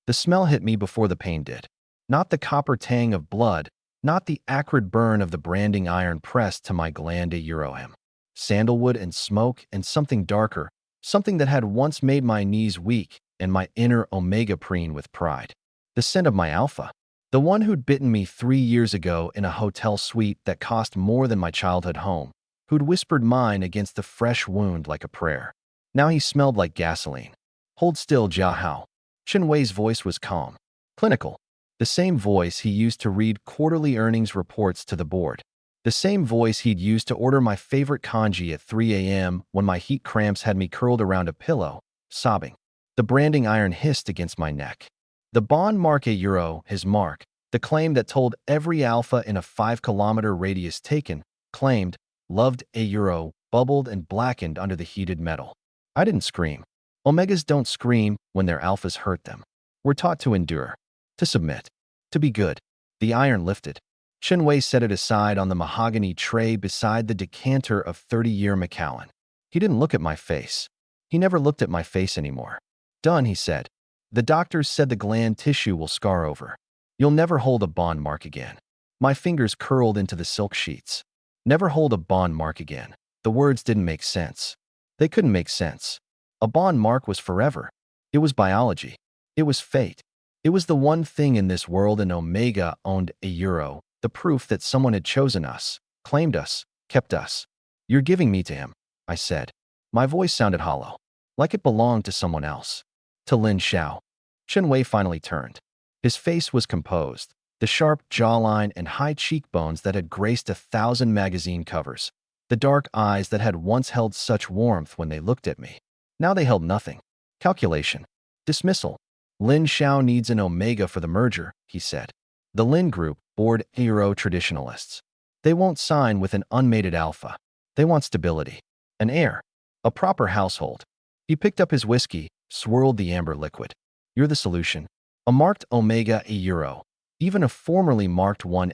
The smell hit me before the pain did. Not the copper tang of blood, not the acrid burn of the branding iron pressed to my gland a sandalwood and smoke and something darker, something that had once made my knees weak and my inner omega preen with pride. The scent of my alpha. The one who'd bitten me 3 years ago in a hotel suite that cost more than my childhood home, who'd whispered mine against the fresh wound like a prayer. Now he smelled like gasoline. Hold still, Jia Hao. Chen Wei's voice was calm, clinical. The same voice he used to read quarterly earnings reports to the board. The same voice he'd used to order my favorite congee at 3 a.m. when my heat cramps had me curled around a pillow, sobbing. The branding iron hissed against my neck. The bond mark a his mark, the claim that told every alpha in a 5-kilometer radius taken, claimed, loved a bubbled and blackened under the heated metal. I didn't scream. Omegas don't scream when their alphas hurt them. We're taught to endure, to submit, to be good. The iron lifted. Chen Wei set it aside on the mahogany tray beside the decanter of 30-year Macallan. He didn't look at my face. He never looked at my face anymore. Done, he said. The doctors said the gland tissue will scar over. You'll never hold a bond mark again. My fingers curled into the silk sheets. Never hold a bond mark again. The words didn't make sense. They couldn't make sense. A bond mark was forever. It was biology. It was fate. It was the one thing in this world an Omega owned a the proof that someone had chosen us, claimed us, kept us. You're giving me to him, I said. My voice sounded hollow, like it belonged to someone else. To Lin Xiao. Chen Wei finally turned. His face was composed, the sharp jawline and high cheekbones that had graced 1,000 magazine covers, the dark eyes that had once held such warmth when they looked at me. Now they held nothing. Calculation. Dismissal. Lin Xiao needs an Omega for the merger, he said. The Lin Group board traditionalists. They won't sign with an unmated alpha. They want stability. An heir. A proper household. He picked up his whiskey, swirled the amber liquid. You're the solution. A marked Omega even a formerly marked one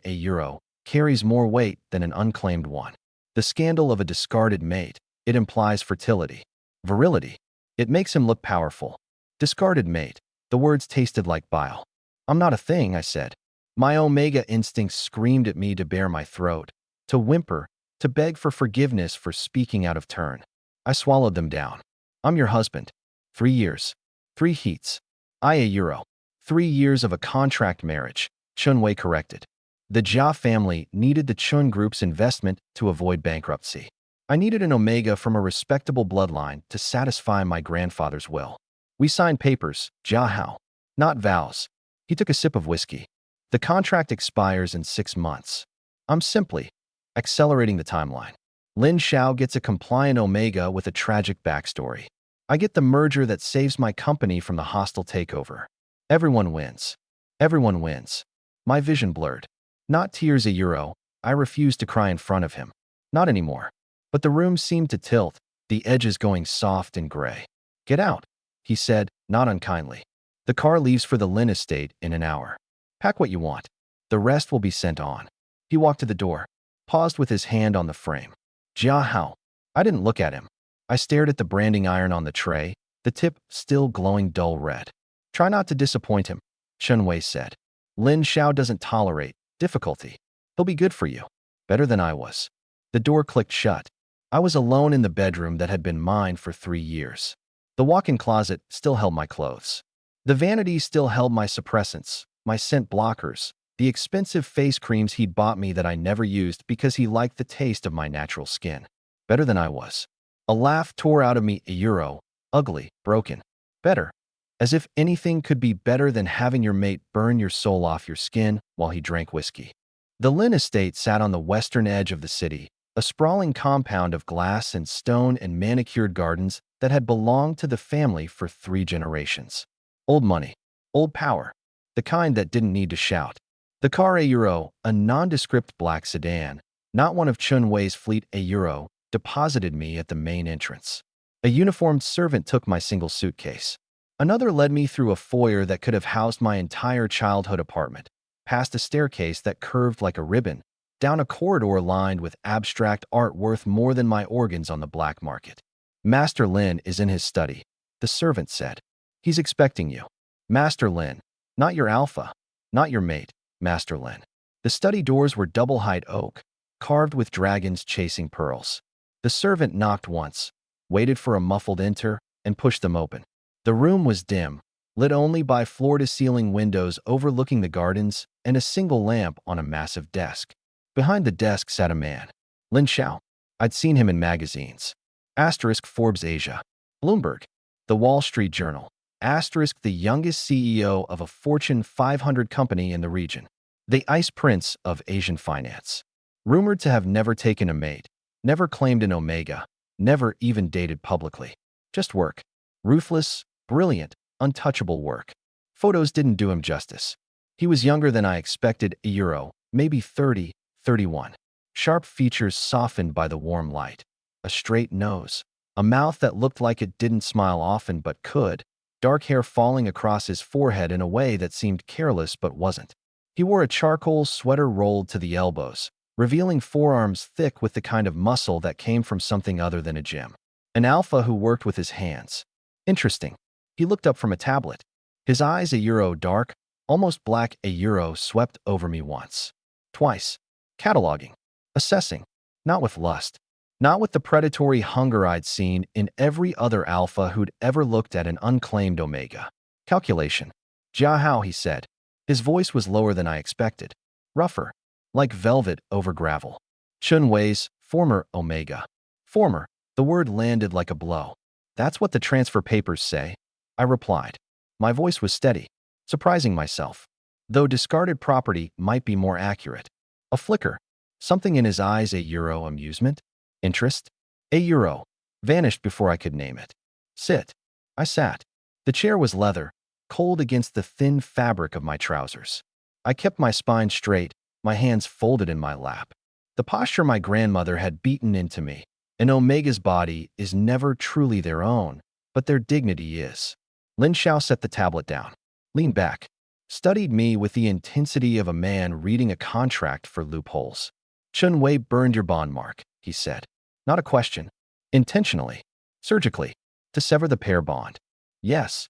carries more weight than an unclaimed one. The scandal of a discarded mate. It implies fertility. Virility. It makes him look powerful. Discarded mate. The words tasted like bile. I'm not a thing, I said. My Omega instincts screamed at me to bare my throat, to whimper, to beg for forgiveness for speaking out of turn. I swallowed them down. I'm your husband. 3 years. 3 heats. I a 3 years of a contract marriage, Chen Wei corrected. The Jia family needed the Chen Group's investment to avoid bankruptcy. I needed an Omega from a respectable bloodline to satisfy my grandfather's will. We signed papers, Jia Hao. Not vows. He took a sip of whiskey. The contract expires in 6 months. I'm simply accelerating the timeline. Lin Xiao gets a compliant Omega with a tragic backstory. I get the merger that saves my company from the hostile takeover. Everyone wins. Everyone wins. My vision blurred. Not tears a I refused to cry in front of him. Not anymore. But the room seemed to tilt, the edges going soft and gray. Get out, he said, not unkindly. The car leaves for the Lin estate in an hour. Pack what you want. The rest will be sent on. He walked to the door, paused with his hand on the frame. Jia Hao. I didn't look at him. I stared at the branding iron on the tray, the tip still glowing dull red. Try not to disappoint him, Chen Wei said. Lin Xiao doesn't tolerate difficulty. He'll be good for you. Better than I was. The door clicked shut. I was alone in the bedroom that had been mine for 3 years. The walk-in closet still held my clothes. The vanity still held my suppressants, my scent blockers, the expensive face creams he'd bought me that I never used because he liked the taste of my natural skin. Better than I was. A laugh tore out of me a ugly, broken. Better. As if anything could be better than having your mate burn your soul off your skin while he drank whiskey. The Lin estate sat on the western edge of the city, a sprawling compound of glass and stone and manicured gardens that had belonged to the family for 3 generations. Old money. Old power. The kind that didn't need to shout. The car a nondescript black sedan, not one of Chen Wei's fleet a deposited me at the main entrance. A uniformed servant took my single suitcase. Another led me through a foyer that could have housed my entire childhood apartment, past a staircase that curved like a ribbon, down a corridor lined with abstract art worth more than my organs on the black market. Master Lin is in his study, the servant said. He's expecting you. Master Lin. Not your alpha. Not your mate, Master Lin. The study doors were double-height oak, carved with dragons chasing pearls. The servant knocked once, waited for a muffled enter, and pushed them open. The room was dim, lit only by floor-to-ceiling windows overlooking the gardens and a single lamp on a massive desk. Behind the desk sat a man, Lin Xiao. I'd seen him in magazines. Asterisk Forbes Asia. Bloomberg. The Wall Street Journal. Asterisk the youngest CEO of a Fortune 500 company in the region. The ice prince of Asian finance. Rumored to have never taken a mate, never claimed an Omega, never even dated publicly. Just work. Ruthless, brilliant, untouchable work. Photos didn't do him justice. He was younger than I expected, a euro, maybe 30, 31. Sharp features softened by the warm light. A straight nose. A mouth that looked like it didn't smile often but could. Dark hair falling across his forehead in a way that seemed careless but wasn't. He wore a charcoal sweater rolled to the elbows, revealing forearms thick with the kind of muscle that came from something other than a gym. An alpha who worked with his hands. Interesting. He looked up from a tablet. His eyes, a euro dark, almost black, a euro swept over me once. Twice. Cataloging. Assessing. Not with lust. Not with the predatory hunger I'd seen in every other alpha who'd ever looked at an unclaimed Omega. Calculation. Jia Hao, he said. His voice was lower than I expected. Rougher. Like velvet over gravel. Chen Wei's former Omega. Former. The word landed like a blow. That's what the transfer papers say, I replied. My voice was steady, surprising myself. Though discarded property might be more accurate. A flicker. Something in his eyes, a euro amusement. Interest? A euro. Vanished before I could name it. Sit. I sat. The chair was leather, cold against the thin fabric of my trousers. I kept my spine straight, my hands folded in my lap. The posture my grandmother had beaten into me. An Omega's body is never truly their own, but their dignity is. Lin Xiao set the tablet down, leaned back, studied me with the intensity of a man reading a contract for loopholes. Chen Wei burned your bond mark, he said. Not a question. Intentionally. Surgically. To sever the pair bond. Yes.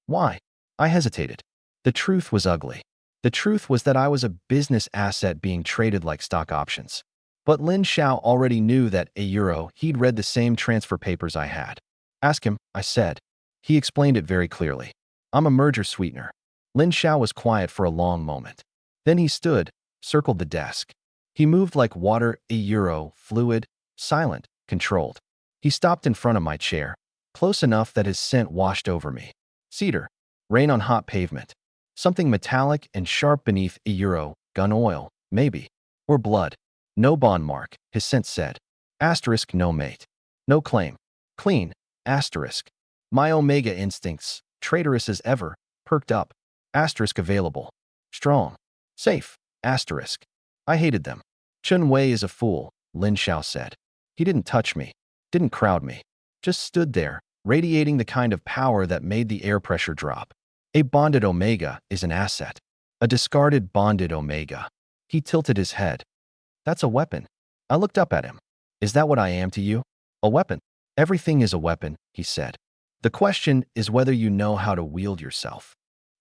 Why? I hesitated. The truth was ugly. The truth was that I was a business asset being traded like stock options. But Lin Xiao already knew that, a euro, he'd read the same transfer papers I had. Ask him, I said. He explained it very clearly. I'm a merger sweetener. Lin Xiao was quiet for a long moment. Then he stood, circled the desk. He moved like water, a euro, fluid, silent, controlled. He stopped in front of my chair, close enough that his scent washed over me. Cedar. Rain on hot pavement. Something metallic and sharp beneath, a euro, gun oil, maybe. Or blood. No bond mark, his scent said. Asterisk no mate. No claim. Clean. Asterisk. My Omega instincts, traitorous as ever, perked up. Asterisk available. Strong. Safe. Asterisk. I hated them. Chen Wei is a fool, Lin Xiao said. He didn't touch me, didn't crowd me, just stood there, radiating the kind of power that made the air pressure drop. A bonded Omega is an asset. A discarded bonded Omega. He tilted his head. That's a weapon. I looked up at him. Is that what I am to you? A weapon. Everything is a weapon, he said. The question is whether you know how to wield yourself.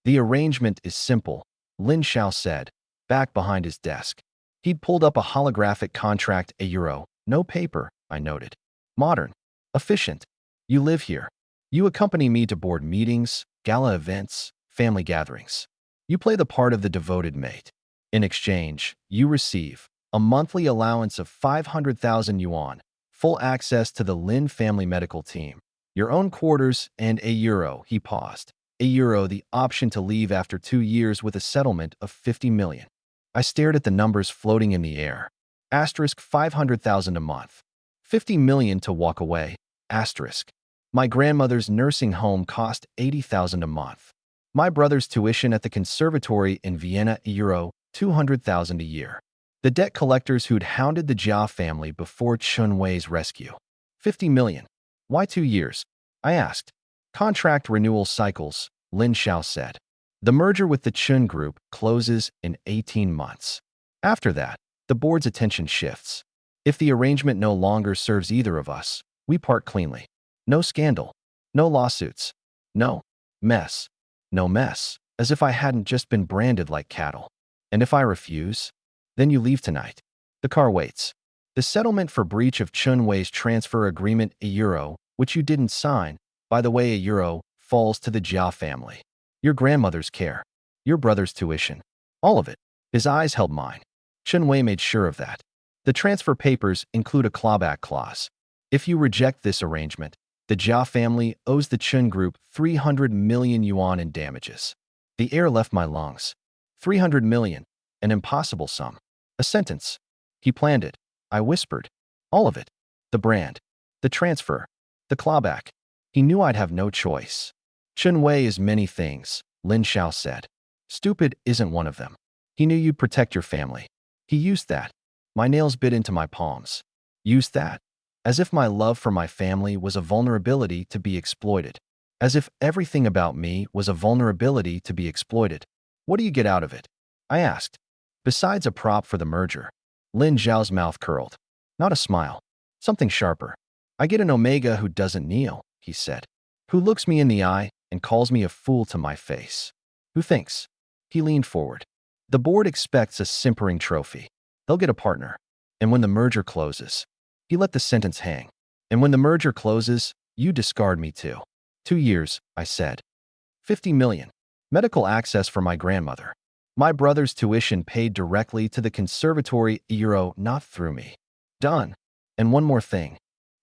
The arrangement is simple, Lin Xiao said, back behind his desk. He'd pulled up a holographic contract, a euro, no paper, I noted. Modern. Efficient. You live here. You accompany me to board meetings, gala events, family gatherings. You play the part of the devoted mate. In exchange, you receive a monthly allowance of 500,000 yuan, full access to the Lin family medical team, your own quarters, and a euro, he paused. A euro, the option to leave after 2 years with a settlement of 50 million. I stared at the numbers floating in the air. Asterisk 500,000 a month. 50 million to walk away. Asterisk. My grandmother's nursing home cost 80,000 a month. My brother's tuition at the conservatory in Vienna, euro, 200,000 a year. The debt collectors who'd hounded the Jia family before Chen Wei's rescue. 50 million. Why 2 years? I asked. Contract renewal cycles, Lin Xiao said. The merger with the Chen Group closes in 18 months. After that, the board's attention shifts. If the arrangement no longer serves either of us, we part cleanly. No scandal. No lawsuits. No mess. No mess, as if I hadn't just been branded like cattle. And if I refuse? Then you leave tonight. The car waits. The settlement for breach of Chen Wei's transfer agreement €1, which you didn't sign, by the way €1, falls to the Jia family. Your grandmother's care. Your brother's tuition. All of it. His eyes held mine. Chen Wei made sure of that. The transfer papers include a clawback clause. If you reject this arrangement, the Jia family owes the Chen Group 300 million yuan in damages. The air left my lungs. 300 million. An impossible sum. A sentence. He planned it. I whispered. All of it. The brand. The transfer. The clawback. He knew I'd have no choice. Chen Wei is many things, Lin Xiao said. Stupid isn't one of them. He knew you'd protect your family. He used that. My nails bit into my palms. Used that. As if my love for my family was a vulnerability to be exploited. As if everything about me was a vulnerability to be exploited. What do you get out of it? I asked. Besides a prop for the merger. Lin Xiao's mouth curled. Not a smile. Something sharper. I get an Omega who doesn't kneel, he said. Who looks me in the eye and calls me a fool to my face. Who thinks? He leaned forward. The board expects a simpering trophy. They'll get a partner. And when the merger closes, he let the sentence hang. And when the merger closes, you discard me too. 2 years, I said. 50 million. Medical access for my grandmother. My brother's tuition paid directly to the conservatory €, not through me. Done. And one more thing.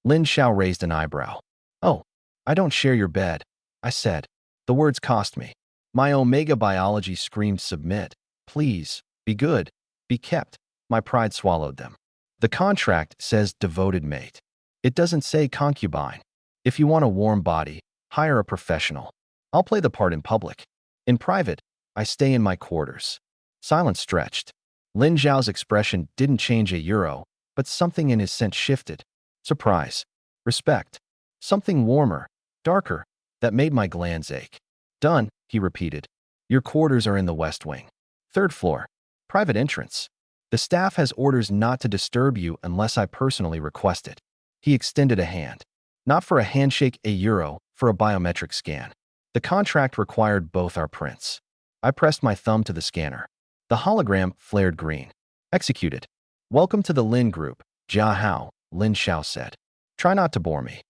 Lin Xiao raised an eyebrow. Oh, I don't share your bed, I said. The words cost me. My Omega biology screamed submit. Please, be good, be kept. My pride swallowed them. The contract says devoted mate. It doesn't say concubine. If you want a warm body, hire a professional. I'll play the part in public. In private, I stay in my quarters. Silence stretched. Lin Xiao's expression didn't change €, but something in his scent shifted. Surprise. Respect. Something warmer, darker, that made my glands ache. Done, he repeated. Your quarters are in the West Wing. 3rd floor. Private entrance. The staff has orders not to disturb you unless I personally request it. He extended a hand. Not for a handshake €, for a biometric scan. The contract required both our prints. I pressed my thumb to the scanner. The hologram flared green. Executed. Welcome to the Lin Group, Jia Hao, Lin Xiao said. Try not to bore me.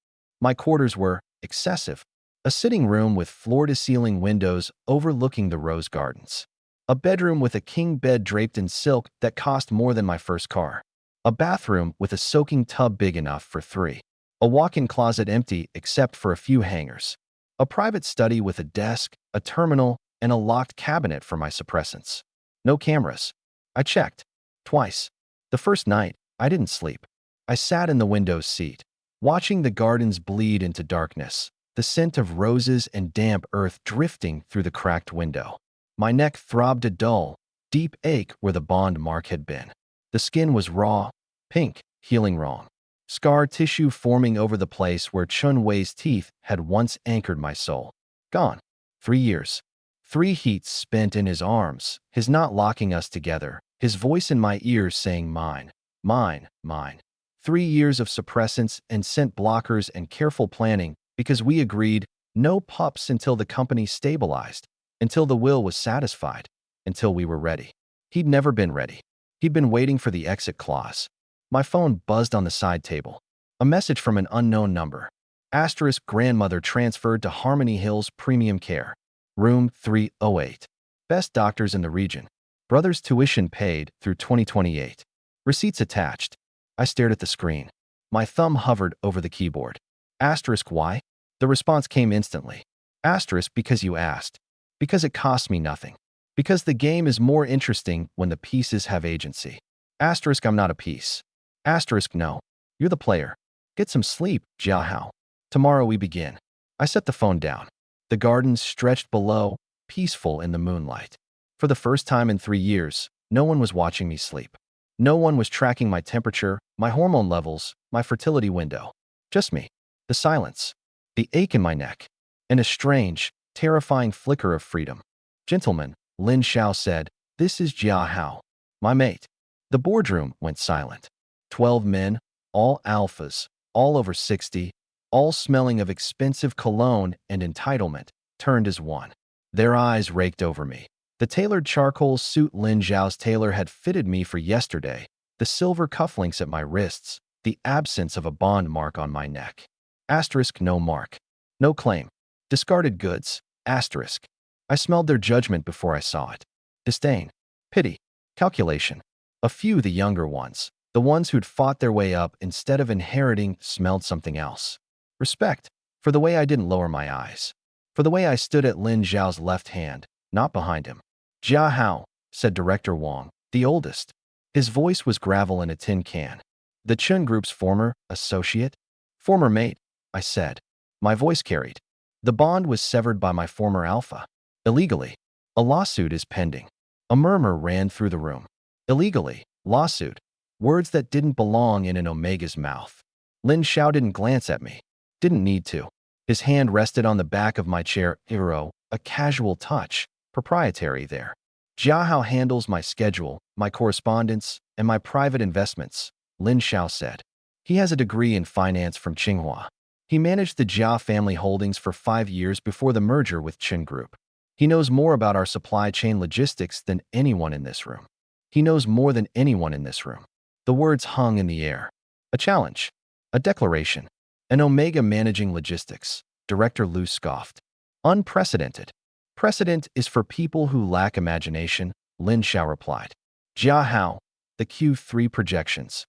My quarters were excessive. A sitting room with floor-to-ceiling windows overlooking the rose gardens. A bedroom with a king bed draped in silk that cost more than my first car. A bathroom with a soaking tub big enough for 3. A walk-in closet empty except for a few hangers. A private study with a desk, a terminal, and a locked cabinet for my suppressants. No cameras. I checked. Twice. The first night, I didn't sleep. I sat in the window's seat, watching the gardens bleed into darkness, the scent of roses and damp earth drifting through the cracked window. My neck throbbed a dull, deep ache where the bond mark had been. The skin was raw, pink, healing wrong. Scar tissue forming over the place where Chen Wei's teeth had once anchored my soul. Gone. 3 years. 3 heats spent in his arms, his not locking us together, his voice in my ears saying mine, mine, mine. 3 years of suppressants and scent blockers and careful planning because we agreed no pups until the company stabilized, until the will was satisfied, until we were ready. He'd never been ready. He'd been waiting for the exit clause. My phone buzzed on the side table. A message from an unknown number. Asterisk grandmother transferred to Harmony Hills Premium Care. Room 308. Best doctors in the region. Brother's tuition paid through 2028. Receipts attached. I stared at the screen. My thumb hovered over the keyboard. Asterisk why? The response came instantly. Asterisk because you asked. Because it costs me nothing. Because the game is more interesting when the pieces have agency. Asterisk I'm not a piece. Asterisk no. You're the player. Get some sleep, Jia Hao. Tomorrow we begin. I set the phone down. The gardens stretched below, peaceful in the moonlight. For the first time in 3 years, no one was watching me sleep. No one was tracking my temperature, my hormone levels, my fertility window. Just me. The silence. The ache in my neck. And a strange, terrifying flicker of freedom. Gentlemen, Lin Xiao said, this is Jia Hao, my mate. The boardroom went silent. 12 men, all alphas, all over 60, all smelling of expensive cologne and entitlement, turned as one. Their eyes raked over me. The tailored charcoal suit Lin Xiao's tailor had fitted me for yesterday, the silver cufflinks at my wrists, the absence of a bond mark on my neck. Asterisk no mark. No claim. Discarded goods. Asterisk. I smelled their judgment before I saw it. Disdain. Pity. Calculation. A few, the younger ones, the ones who'd fought their way up instead of inheriting, smelled something else. Respect. For the way I didn't lower my eyes. For the way I stood at Lin Xiao's left hand, not behind him. Jia Hao, said Director Wang, the oldest. His voice was gravel in a tin can. The Chen Group's former associate? Former mate, I said. My voice carried. The bond was severed by my former alpha. Illegally. A lawsuit is pending. A murmur ran through the room. Illegally. Lawsuit. Words that didn't belong in an Omega's mouth. Lin Xiao didn't glance at me. Didn't need to. His hand rested on the back of my chair. A casual touch. Proprietary there. Jia Hao handles my schedule, my correspondence, and my private investments, Lin Xiao said. He has a degree in finance from Tsinghua. He managed the Jia family holdings for 5 years before the merger with Chen Group. He knows more about our supply chain logistics than anyone in this room. He knows more than anyone in this room. The words hung in the air. A challenge. A declaration. An Omega managing logistics. Director Lu scoffed. Unprecedented. Precedent is for people who lack imagination, Lin Xiao replied. Jia Hao, the Q3 projections.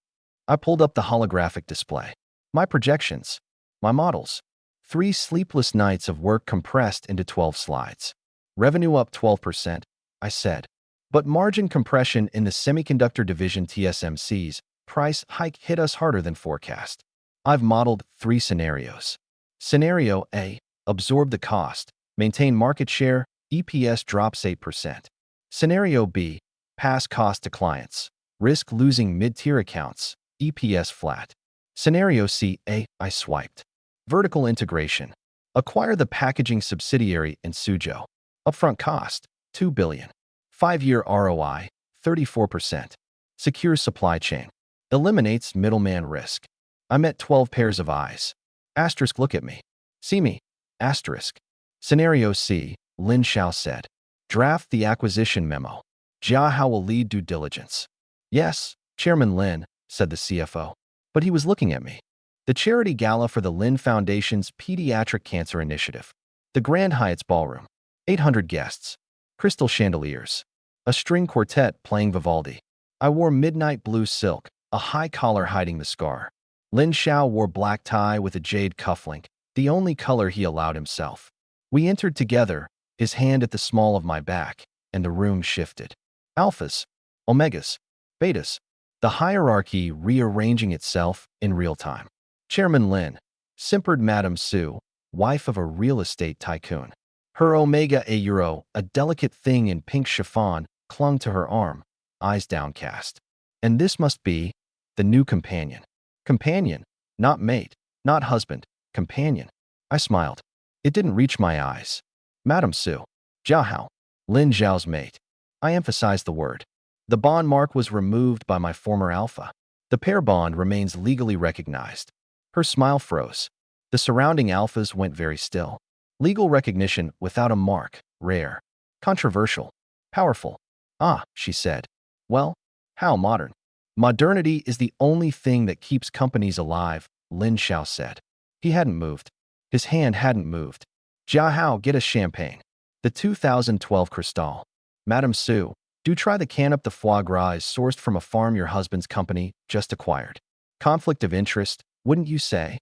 I pulled up the holographic display. My projections. My models. 3 sleepless nights of work compressed into 12 slides. Revenue up 12%, I said. But margin compression in the semiconductor division TSMC's price hike hit us harder than forecast. I've modeled 3 scenarios. Scenario A, absorb the cost, maintain market share, EPS drops 8%. Scenario B, pass cost to clients, risk losing mid-tier accounts, EPS flat. Scenario C, I swiped. Vertical integration. Acquire the packaging subsidiary in Suzhou. Upfront cost, $2 billion. 5-year ROI, 34%. Secure supply chain. Eliminates middleman risk. I met 12 pairs of eyes. Asterisk look at me. See me. Asterisk. Scenario C, Lin Xiao said. Draft the acquisition memo. Jia Hao will lead due diligence. Yes, Chairman Lin, said the CFO. But he was looking at me. The charity gala for the Lin Foundation's Pediatric Cancer Initiative. The Grand Hyatt's ballroom. 800 guests. Crystal chandeliers. A string quartet playing Vivaldi. I wore midnight blue silk, a high collar hiding the scar. Lin Xiao wore black tie with a jade cufflink, the only color he allowed himself. We entered together, his hand at the small of my back, and the room shifted. Alphas, omegas, betas, the hierarchy rearranging itself in real time. Chairman Lin, simpered Madame Su, wife of a real estate tycoon. Her Omega a delicate thing in pink chiffon, clung to her arm, eyes downcast. And this must be the new companion. Companion, not mate, not husband, companion. I smiled. It didn't reach my eyes. Madame Su, Jia Hao, Lin Xiao's mate. I emphasized the word. The bond mark was removed by my former alpha. The pair bond remains legally recognized. Her smile froze. The surrounding alphas went very still. Legal recognition without a mark, rare. Controversial. Powerful. Ah, she said. Well, how modern. Modernity is the only thing that keeps companies alive, Lin Xiao said. He hadn't moved. His hand hadn't moved. Jia Hao, get us champagne. The 2012 Cristal. Madame Su, do try the canop. The foie gras is sourced from a farm your husband's company just acquired. Conflict of interest, wouldn't you say?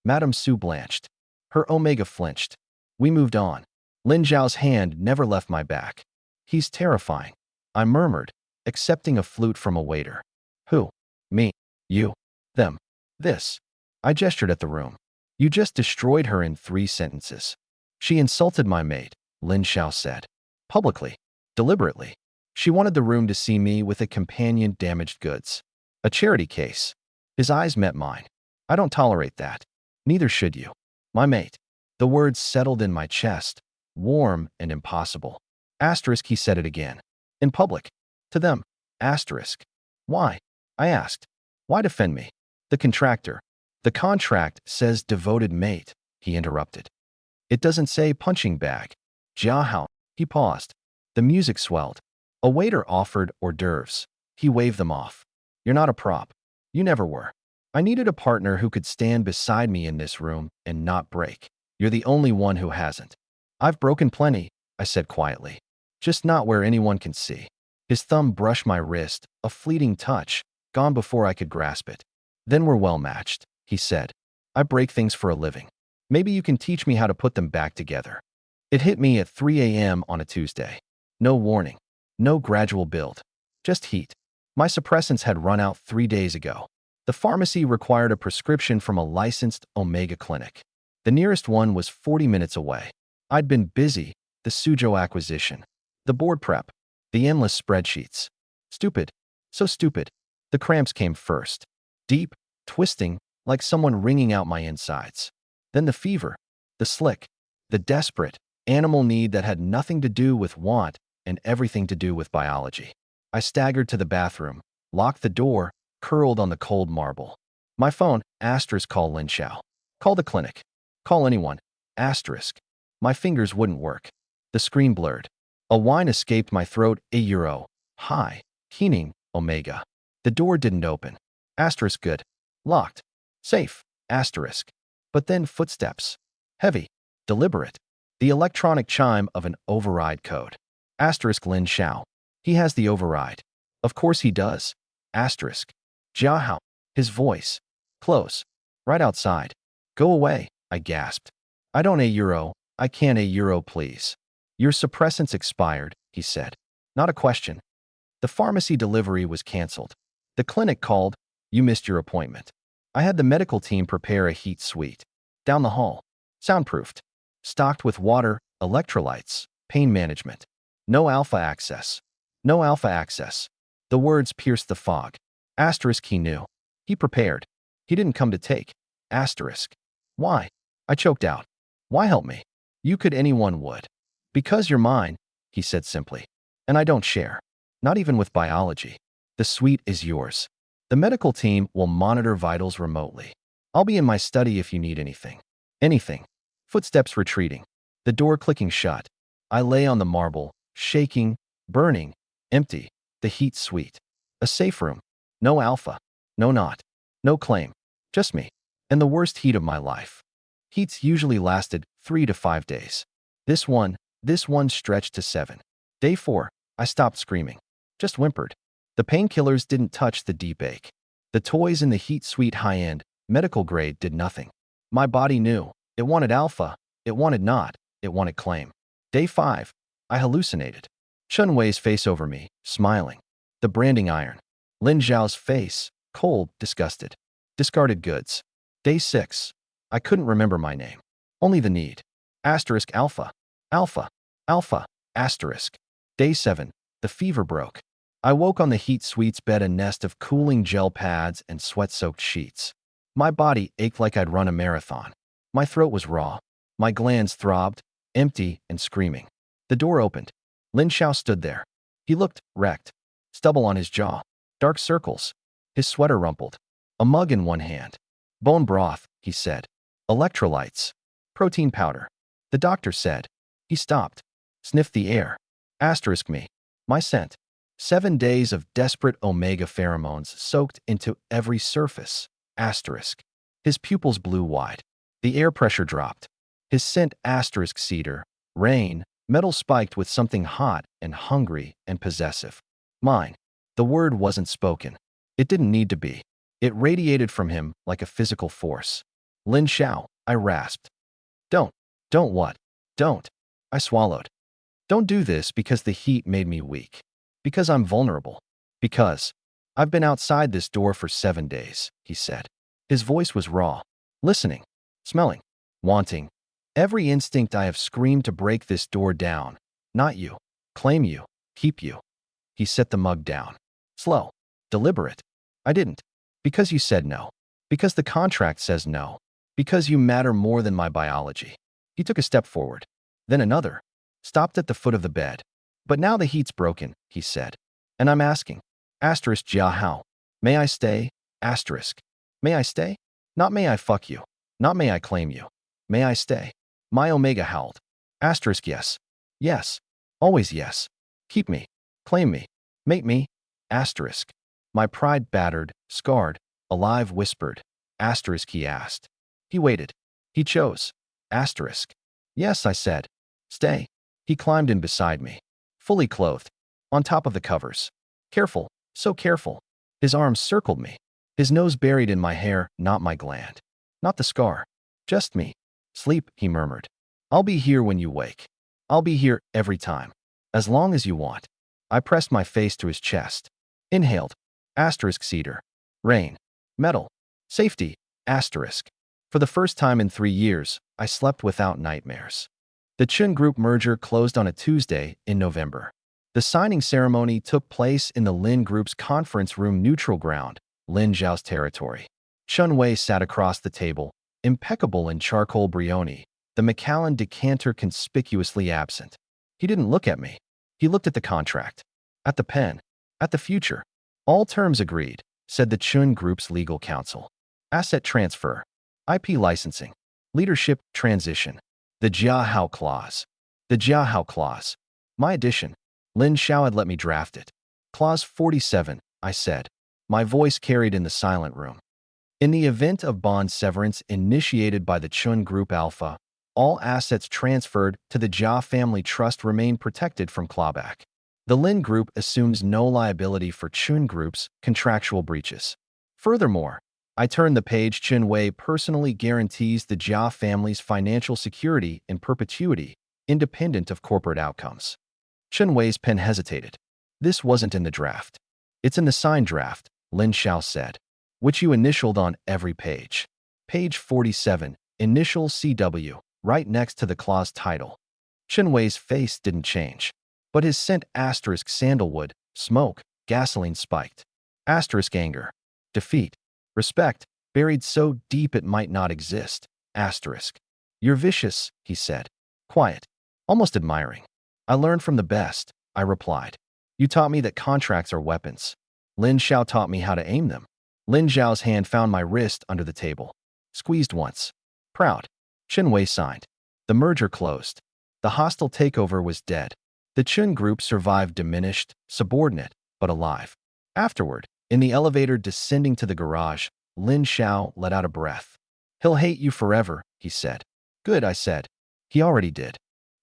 Madame Su blanched. Her Omega flinched. We moved on. Lin Xiao's hand never left my back. He's terrifying. I murmured, accepting a flute from a waiter. Who? Me. You. Them. This. I gestured at the room. You just destroyed her in 3 sentences. She insulted my mate, Lin Xiao said. Publicly. Deliberately. She wanted the room to see me with a companion damaged goods. A charity case. His eyes met mine. I don't tolerate that. Neither should you. My mate. The words settled in my chest, warm and impossible. Asterisk, he said it again. In public. To them. Asterisk. Why? I asked. Why defend me? The contractor. The contract says devoted mate, he interrupted. It doesn't say punching bag. Jia Hao, He paused. The music swelled. A waiter offered hors d'oeuvres. He waved them off. You're not a prop. You never were. I needed a partner who could stand beside me in this room and not break. You're the only one who hasn't. I've broken plenty, I said quietly. Just not where anyone can see. His thumb brushed my wrist, a fleeting touch, gone before I could grasp it. Then we're well matched, he said. I break things for a living. Maybe you can teach me how to put them back together. It hit me at 3 a.m. on a Tuesday. No warning. No gradual build. Just heat. My suppressants had run out 3 days ago. The pharmacy required a prescription from a licensed Omega clinic. The nearest one was 40 minutes away. I'd been busy, the Suzhou acquisition, the board prep, the endless spreadsheets. Stupid. So stupid. The cramps came first. Deep, twisting, like someone wringing out my insides. Then the fever, the slick, the desperate, animal need that had nothing to do with want and everything to do with biology. I staggered to the bathroom, locked the door, curled on the cold marble. My phone, call Lin Xiao. Call the clinic. Call anyone, asterisk. My fingers wouldn't work. The screen blurred. A whine escaped my throat, €. Hi. Keening, Omega. The door didn't open. Asterisk good. Locked. Safe. Asterisk. But then footsteps. Heavy. Deliberate. The electronic chime of an override code. Asterisk Lin Xiao. He has the override. Of course he does. Asterisk. Jia Hao. His voice. Close. Right outside. Go away, I gasped. I don't €. I can't €, please. Your suppressants expired, he said. Not a question. The pharmacy delivery was canceled. The clinic called. You missed your appointment. I had the medical team prepare a heat suite. Down the hall. Soundproofed. Stocked with water, electrolytes, pain management. No alpha access. No alpha access. The words pierced the fog. Asterisk he knew. He prepared. He didn't come to take. Asterisk. Why? I choked out. Why help me? You could, anyone would. Because you're mine, he said simply. And I don't share. Not even with biology. The suite is yours. The medical team will monitor vitals remotely. I'll be in my study if you need anything. Anything. Footsteps retreating. The door clicking shut. I lay on the marble, shaking, burning, empty. The heat suite. A safe room. No alpha. No knot. No claim. Just me. And the worst heat of my life. Heats usually lasted 3 to 5 days. This one stretched to 7. Day 4, I stopped screaming. Just whimpered. The painkillers didn't touch the deep ache. The toys in the heat suite high-end, medical grade did nothing. My body knew. It wanted alpha. It wanted not. It wanted claim. Day 5, I hallucinated. Chen Wei's face over me, smiling. The branding iron. Lin Xiao's face, cold, disgusted. Discarded goods. Day 6, I couldn't remember my name. Only the need. Asterisk alpha. Alpha. Alpha. Asterisk. Day 7, the fever broke. I woke on the heat suite's bed, a nest of cooling gel pads and sweat-soaked sheets. My body ached like I'd run a marathon. My throat was raw. My glands throbbed, empty and screaming. The door opened. Lin Xiao stood there. He looked wrecked. Stubble on his jaw. Dark circles. His sweater rumpled. A mug in one hand. Bone broth, he said. Electrolytes. Protein powder. The doctor said. He stopped. Sniffed the air. Asterisk me. My scent. 7 days of desperate omega pheromones soaked into every surface. Asterisk. His pupils blew wide. The air pressure dropped. His scent asterisk cedar, rain, metal spiked with something hot and hungry and possessive. Mine. The word wasn't spoken. It didn't need to be. It radiated from him like a physical force. Lin Xiao, I rasped. Don't. Don't what? Don't. I swallowed. Don't do this because the heat made me weak. Because I'm vulnerable. Because I've been outside this door for 7 days, he said. His voice was raw. Listening. Smelling. Wanting. Every instinct I have screamed to break this door down. Not you. Claim you. Keep you. He set the mug down. Slow. Deliberate. I didn't. Because you said no. Because the contract says no. Because you matter more than my biology. He took a step forward. Then another. Stopped at the foot of the bed. But now the heat's broken, he said. And I'm asking. Asterisk Jia Hao. May I stay? Asterisk. May I stay? Not may I fuck you. Not may I claim you. May I stay? My Omega howled. Asterisk yes. Yes. Always yes. Keep me. Claim me. Mate me. Asterisk. My pride battered, scarred, alive whispered. Asterisk he asked. He waited. He chose. Asterisk. Yes, I said. Stay. He climbed in beside me. Fully clothed. On top of the covers. Careful. So careful. His arms circled me. His nose buried in my hair, not my gland. Not the scar. Just me. Sleep, he murmured. I'll be here when you wake. I'll be here every time. As long as you want. I pressed my face to his chest. Inhaled. Asterisk cedar. Rain. Metal. Safety. Asterisk. For the first time in 3 years, I slept without nightmares. The Chen Group merger closed on a Tuesday in November. The signing ceremony took place in the Lin Group's conference room neutral ground, Lin Xiao's territory. Chen Wei sat across the table, impeccable in charcoal brioni, the Macallan decanter conspicuously absent. He didn't look at me. He looked at the contract, at the pen, at the future. All terms agreed, said the Chen Group's legal counsel. Asset transfer, IP licensing, leadership transition, the Jia Hao clause. The Jia Hao clause. My addition. Lin Xiao had let me draft it. Clause 47, I said. My voice carried in the silent room. In the event of bond severance initiated by the Chen Group Alpha, all assets transferred to the Jia family trust remain protected from clawback. The Lin Group assumes no liability for Chen Group's contractual breaches. Furthermore, I turn the page. Chen Wei personally guarantees the Jia family's financial security in perpetuity, independent of corporate outcomes. Chen Wei's pen hesitated. This wasn't in the draft. It's in the signed draft, Lin Xiao said, which you initialed on every page. Page 47, initial CW, right next to the clause title. Chen Wei's face didn't change, but his scent asterisk sandalwood, smoke, gasoline spiked. Asterisk anger, defeat, respect, buried so deep it might not exist. Asterisk. You're vicious, he said. Quiet, almost admiring. I learned from the best, I replied. You taught me that contracts are weapons. Lin Xiao taught me how to aim them. Lin Xiao's hand found my wrist under the table. Squeezed once. Proud. Chen Wei signed. The merger closed. The hostile takeover was dead. The Chen Group survived diminished, subordinate, but alive. Afterward, in the elevator descending to the garage, Lin Xiao let out a breath. He'll hate you forever, he said. Good, I said. He already did.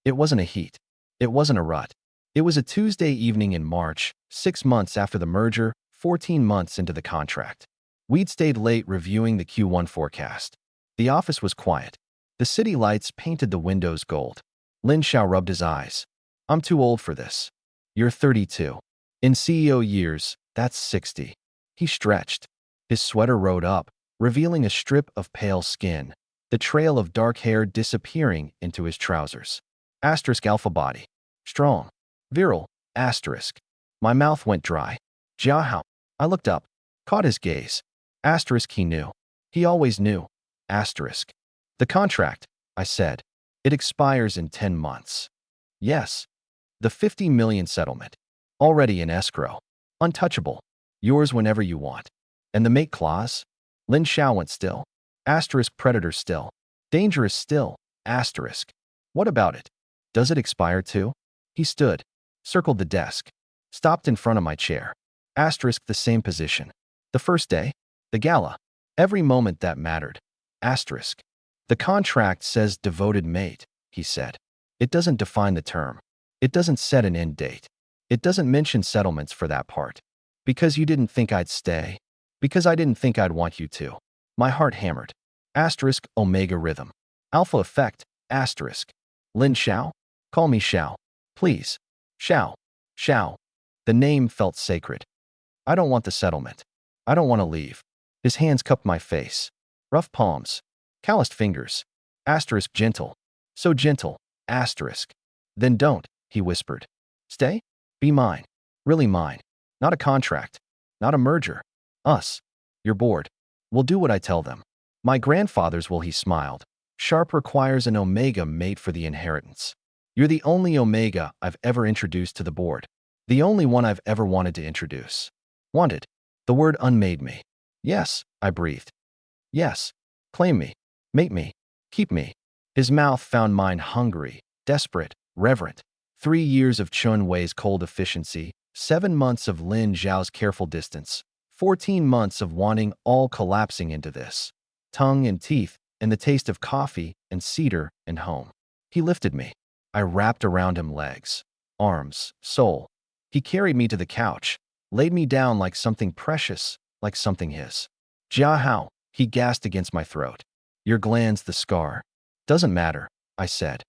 It wasn't a heat. It wasn't a rut. It was a Tuesday evening in March, 6 months after the merger, 14 months into the contract. We'd stayed late reviewing the Q1 forecast. The office was quiet. The city lights painted the windows gold. Lin Xiao rubbed his eyes. I'm too old for this. You're 32. In CEO years, that's 60. He stretched. His sweater rode up, revealing a strip of pale skin, the trail of dark hair disappearing into his trousers. Asterisk alpha body. Strong. Virile. Asterisk. My mouth went dry. Jia Hao. I looked up. Caught his gaze. Asterisk he knew. He always knew. Asterisk. The contract, I said. It expires in 10 months. Yes. The 50 million settlement. Already in escrow. Untouchable. Yours whenever you want. And the mate clause? Lin Xiao went still. Asterisk predator still. Dangerous still. Asterisk. What about it? Does it expire too? He stood. Circled the desk. Stopped in front of my chair. Asterisk the same position. The first day? The gala. Every moment that mattered. Asterisk. The contract says devoted mate, he said. It doesn't define the term. It doesn't set an end date. It doesn't mention settlements for that part. Because you didn't think I'd stay. Because I didn't think I'd want you to. My heart hammered. Asterisk omega rhythm. Alpha effect. Asterisk. Lin Xiao? Call me Xiao. Please. Xiao. Xiao. The name felt sacred. I don't want the settlement. I don't want to leave. His hands cupped my face. Rough palms. Calloused fingers. Asterisk gentle. So gentle. Asterisk. Then don't, he whispered. Stay? Be mine. Really mine. Not a contract. Not a merger. Us. You're bored. We'll do what I tell them. My grandfather's will, he smiled. Sharp requires an Omega mate for the inheritance. You're the only Omega I've ever introduced to the board. The only one I've ever wanted to introduce. Wanted. The word unmade me. Yes, I breathed. Yes. Claim me. Mate me. Keep me. His mouth found mine hungry, desperate, reverent. 3 years of Chen Wei's cold efficiency, 7 months of Lin Xiao's careful distance, 14 months of wanting all collapsing into this. Tongue and teeth, and the taste of coffee and cedar and home. He lifted me. I wrapped around him legs, arms, soul. He carried me to the couch, laid me down like something precious, like something his. Jia Hao, he gasped against my throat. Your glands, the scar. Doesn't matter, I said.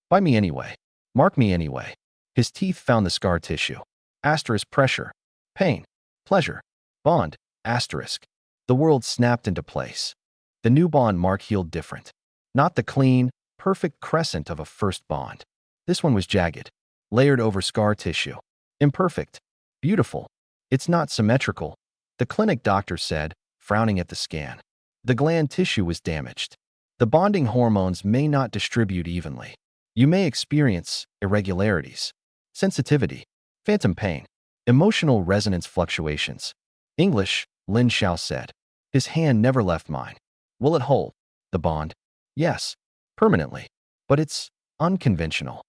Bite me anyway. Mark me anyway. His teeth found the scar tissue. Asterisk pressure. Pain. Pleasure. Bond. Asterisk. The world snapped into place. The new bond mark healed different. Not the clean, perfect crescent of a first bond. This one was jagged, layered over scar tissue. Imperfect. Beautiful. It's not symmetrical, the clinic doctor said, frowning at the scan. The gland tissue was damaged. The bonding hormones may not distribute evenly. You may experience irregularities, sensitivity, phantom pain, emotional resonance fluctuations. English, Lin Xiao said. His hand never left mine. Will it hold? The bond? Yes, permanently. But it's unconventional.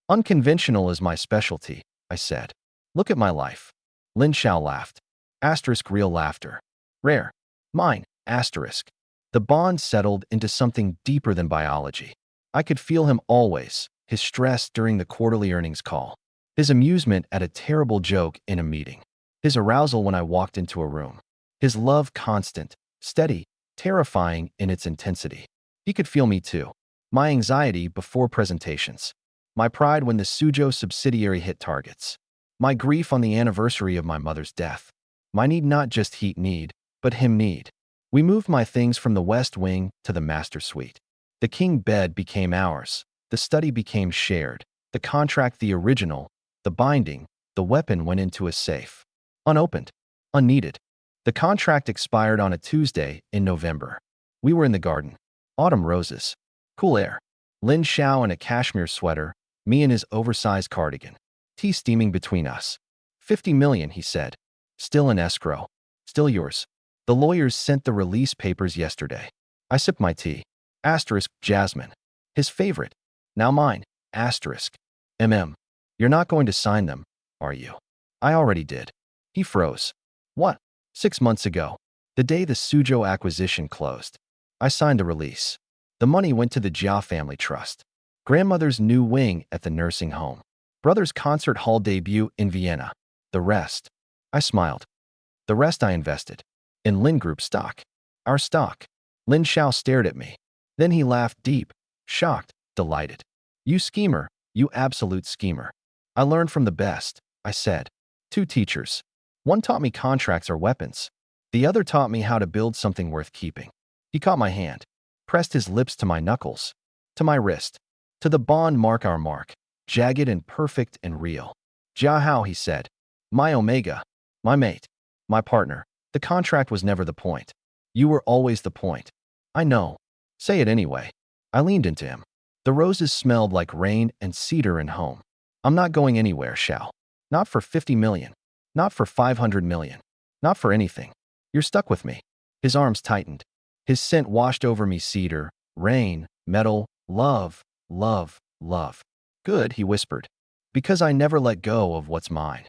Unconventional is my specialty, I said. Look at my life. Lin Xiao laughed. Asterisk real laughter. Rare. Mine. Asterisk. The bond settled into something deeper than biology. I could feel him always, his stress during the quarterly earnings call, his amusement at a terrible joke in a meeting, his arousal when I walked into a room, his love constant, steady, terrifying in its intensity. He could feel me too. My anxiety before presentations, my pride when the Suzhou subsidiary hit targets, my grief on the anniversary of my mother's death, my need not just heat need, but him need. We moved my things from the West Wing to the master suite. The king bed became ours, the study became shared, the contract the original, the binding, the weapon went into a safe. Unopened, unneeded. The contract expired on a Tuesday in November. We were in the garden. Autumn roses. Cool air. Lin Xiao in a cashmere sweater, me in his oversized cardigan. Tea steaming between us. 50 million, he said. Still in escrow. Still yours. The lawyers sent the release papers yesterday. I sipped my tea. Asterisk, Jasmine. His favorite. Now mine. Asterisk. You're not going to sign them, are you? I already did. He froze. What? 6 months ago. The day the Suzhou acquisition closed. I signed the release. The money went to the Jia family trust. Grandmother's new wing at the nursing home. Brother's concert hall debut in Vienna. The rest. I smiled. The rest I invested. In Lin Group stock. Our stock. Lin Xiao stared at me. Then he laughed deep, shocked, delighted. You schemer, you absolute schemer. I learned from the best, I said. 2 teachers. One taught me contracts are weapons. The other taught me how to build something worth keeping. He caught my hand, pressed his lips to my knuckles, to my wrist, to the bond mark our mark, jagged and perfect and real. Jia Hao, he said. My Omega, my mate, my partner. The contract was never the point. You were always the point. I know. Say it anyway. I leaned into him. The roses smelled like rain and cedar and home. I'm not going anywhere, Xiao. Not for 50 million. Not for 500 million. Not for anything. You're stuck with me. His arms tightened. His scent washed over me cedar, rain, metal, love, love, love. Good, he whispered. Because I never let go of what's mine.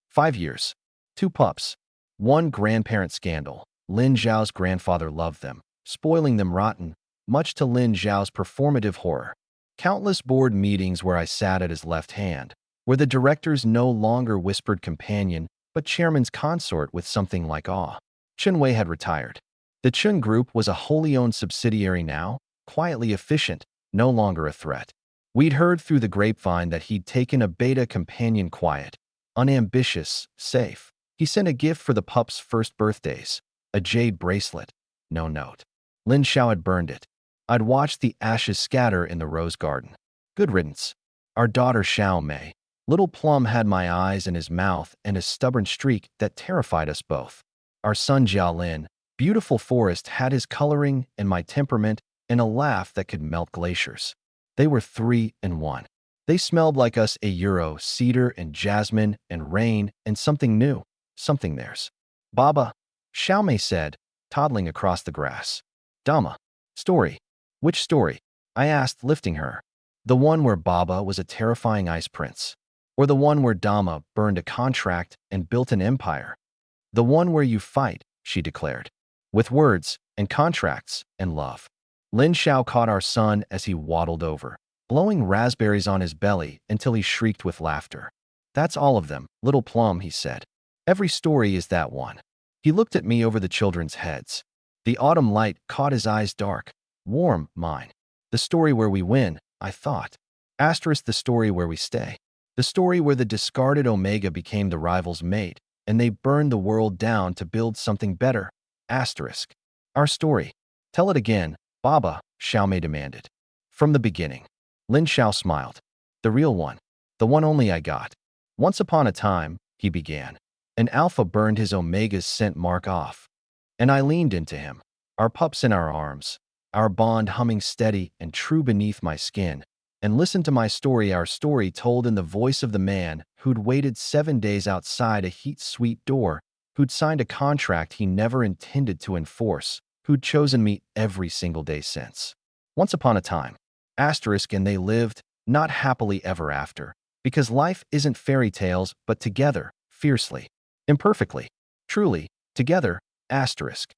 5 years. 2 pups. 1 grandparent scandal. Lin Xiao's grandfather loved them, spoiling them rotten, much to Lin Xiao's performative horror. Countless board meetings where I sat at his left hand, where the directors no longer whispered companion, but chairman's consort with something like awe. Chen Wei had retired. The Chen Group was a wholly owned subsidiary now, quietly efficient, no longer a threat. We'd heard through the grapevine that he'd taken a beta companion quiet, unambitious, safe. He sent a gift for the pups' first birthdays, a jade bracelet. No note. Lin Xiao had burned it. I'd watched the ashes scatter in the rose garden. Good riddance. Our daughter Xiao Mei. Little Plum had my eyes in his mouth and a stubborn streak that terrified us both. Our son Jia Lin, beautiful forest, had his coloring and my temperament and a laugh that could melt glaciers. They were 3 in 1. They smelled like us a euro, cedar and jasmine and rain and something new. Something theirs. Baba, Xiao Mei said, toddling across the grass. Dama. Story. Which story? I asked, lifting her. The one where Baba was a terrifying ice prince. Or the one where Dama burned a contract and built an empire? The one where you fight, she declared, with words and contracts and love. Lin Xiao caught our son as he waddled over, blowing raspberries on his belly until he shrieked with laughter. That's all of them, little plum, he said. Every story is that one. He looked at me over the children's heads. The autumn light caught his eyes dark, warm, mine. The story where we win, I thought. Asterisk the story where we stay. The story where the discarded Omega became the rival's mate, and they burned the world down to build something better. Asterisk. Our story. Tell it again, Baba, Xiaomei demanded. From the beginning. Lin Xiao smiled. The real one. The one only I got. Once upon a time, he began. An alpha burned his Omega's scent mark off. And I leaned into him, our pups in our arms, our bond humming steady and true beneath my skin, and listened to my story, our story told in the voice of the man who'd waited 7 days outside a heat-sweet door, who'd signed a contract he never intended to enforce, who'd chosen me every single day since. Once upon a time. Asterisk, and they lived, not happily ever after, because life isn't fairy tales, but together, fiercely, imperfectly, truly, together, asterisk.